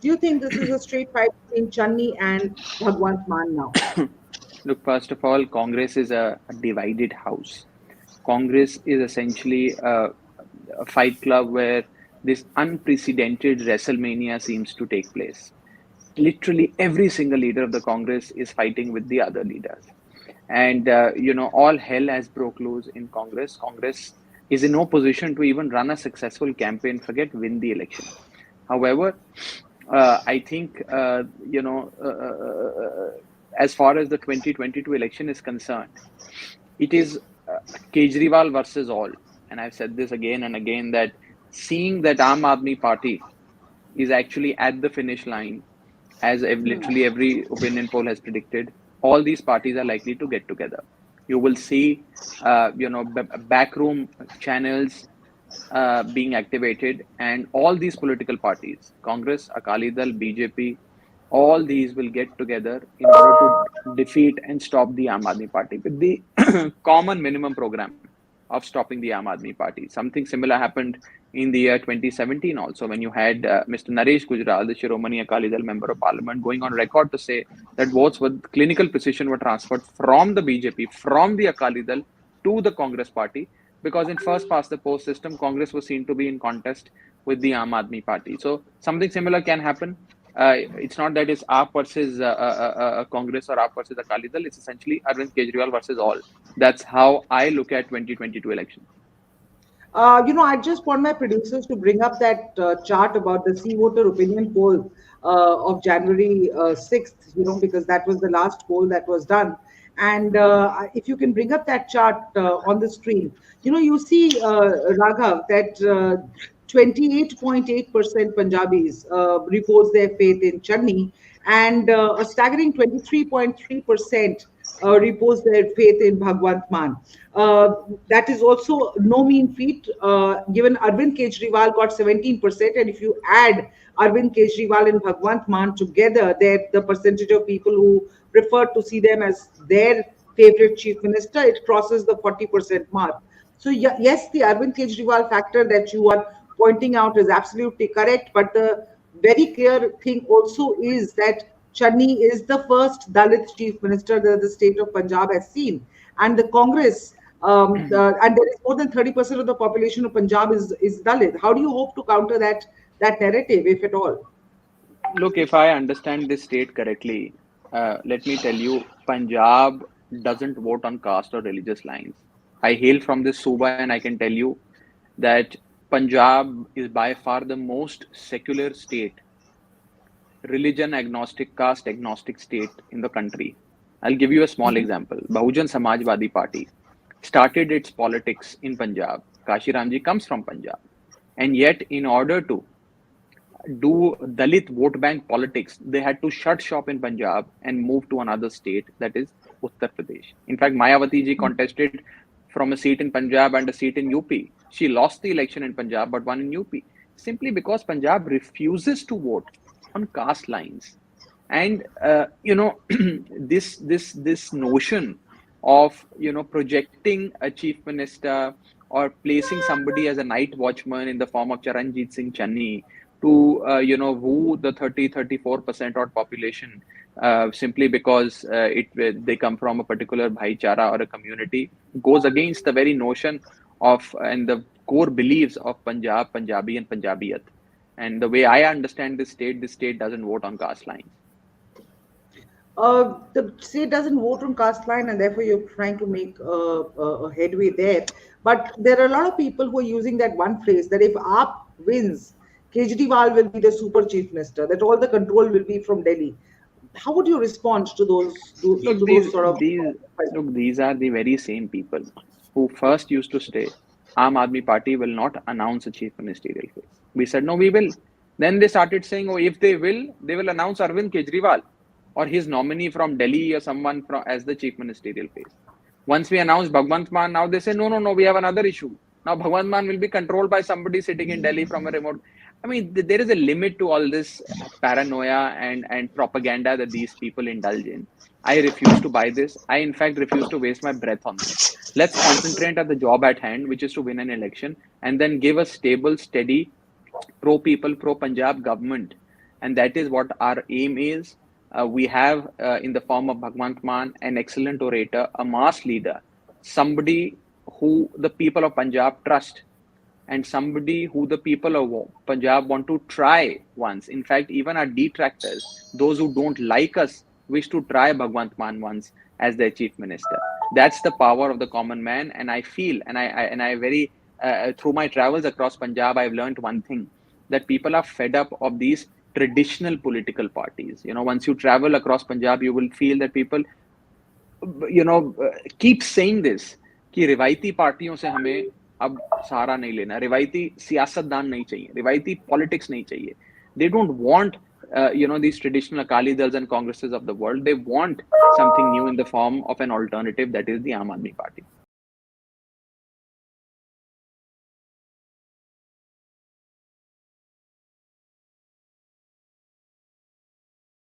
Do you think this is a straight fight between Channi and Bhagwant Mann now? Look, first of all, Congress is a divided house. Congress is essentially a fight club where this unprecedented WrestleMania seems to take place. Literally every single leader of the Congress is fighting with the other leaders. And, all hell has broke loose in Congress. Congress is in no position to even run a successful campaign, forget win the election. However, I think, as far as the 2022 election is concerned, it is Kejriwal versus all. And I've said this again and again that seeing that Aam Aadmi Party is actually at the finish line, as literally every opinion poll has predicted, all these parties are likely to get together. You will see, backroom channels being activated, and all these political parties, Congress, Akali Dal, BJP, all these will get together in order to defeat and stop the Aam Aadmi Party with the common minimum program of stopping the Aam Aadmi Party. Something similar happened in the year 2017 also, when you had Mr. Naresh Gujral, the Shiromani Akali Dal member of parliament, going on record to say that votes with clinical precision were transferred from the BJP, from the Akali Dal to the Congress party, because in first past the post system, Congress was seen to be in contest with the Aam Aadmi Party. So something similar can happen. It's not that it's AAP versus Congress or AAP versus Akali Dal. It's essentially Arvind Kejriwal versus all. That's how I look at 2022 election. I just want my producers to bring up that chart about the sea voter opinion poll of January 6th, because that was the last poll that was done. And if you can bring up that chart on the screen, you see, Raghav, that 28.8% Punjabis repose their faith in Channi, and a staggering 23.3% repose their faith in Bhagwant Mann. That is also no mean feat, given Arvind Kejriwal got 17%, and if you add Arvind Kejriwal and Bhagwant Mann together, the percentage of people who prefer to see them as their favorite chief minister, it crosses the 40% mark. So yes, the Arvind Kejriwal factor that you are pointing out is absolutely correct, but the very clear thing also is that Channi is the first Dalit chief minister that the state of Punjab has seen, and the Congress, and there is more than 30% of the population of Punjab is Dalit. How do you hope to counter that narrative, if at all? Look, if I understand this state correctly, let me tell you, Punjab doesn't vote on caste or religious lines. I hail from this Suba, and I can tell you that Punjab is by far the most secular state, religion agnostic, caste agnostic state in the country. I'll give you a small example. Bahujan Samajwadi Party started its politics in Punjab. Kashi Ramji comes from Punjab. And yet, in order to do Dalit vote bank politics, they had to shut shop in Punjab and move to another state, that is Uttar Pradesh. In fact, Mayawati ji contested from a seat in Punjab and a seat in UP. She lost the election in Punjab but won in UP, simply because Punjab refuses to vote on caste lines. And this notion of projecting a chief minister or placing somebody as a night watchman in the form of Charanjit Singh Channi to woo the 34% odd population simply because they come from a particular bhaichara or a community goes against the very notion of and the core beliefs of Punjab, Punjabi, and Punjabiyat. And the way I understand this state doesn't vote on caste lines. The state doesn't vote on caste line, and therefore you're trying to make a headway there. But there are a lot of people who are using that one phrase that if AAP wins, Kejriwal will be the super chief minister, that all the control will be from Delhi. How would you respond to those sort of... These are the very same people who first used to say, Aam Aadmi Party will not announce a chief ministerial face. We said, no, we will. Then they started saying, oh, if they will announce Arvind Kejriwal or his nominee from Delhi or someone as the chief ministerial face. Once we announced Bhagwant Mann, now they say, no, we have another issue. Now Bhagwant Mann will be controlled by somebody sitting in Delhi from a remote. I mean, there is a limit to all this paranoia and propaganda that these people indulge in. I refuse to buy this. I, in fact, refuse to waste my breath on this. Let's concentrate on the job at hand, which is to win an election, and then give a stable, steady, pro-people, pro-Punjab government. and that is what our aim is. We have in the form of Bhagwant Mann, an excellent orator, a mass leader, somebody who the people of Punjab trust, and somebody who the people of Punjab want to try once. In fact, even our detractors, those who don't like us, wish to try Bhagwant Mann once as their chief minister. That's the power of the common man, and I feel, and I very through my travels across Punjab, I've learned one thing, that people are fed up of these traditional political parties. Once you travel across Punjab, you will feel that people keep saying this कि रिवायती पार्टियों से हमें अब सहारा नहीं लेना, रिवायती सियासतदान नहीं चाहिए, रिवायती पॉलिटिक्स नहीं चाहिए. They don't want these traditional Akali Dals and Congresses of the world. They want something new in the form of an alternative, that is the Aam Aadmi Party.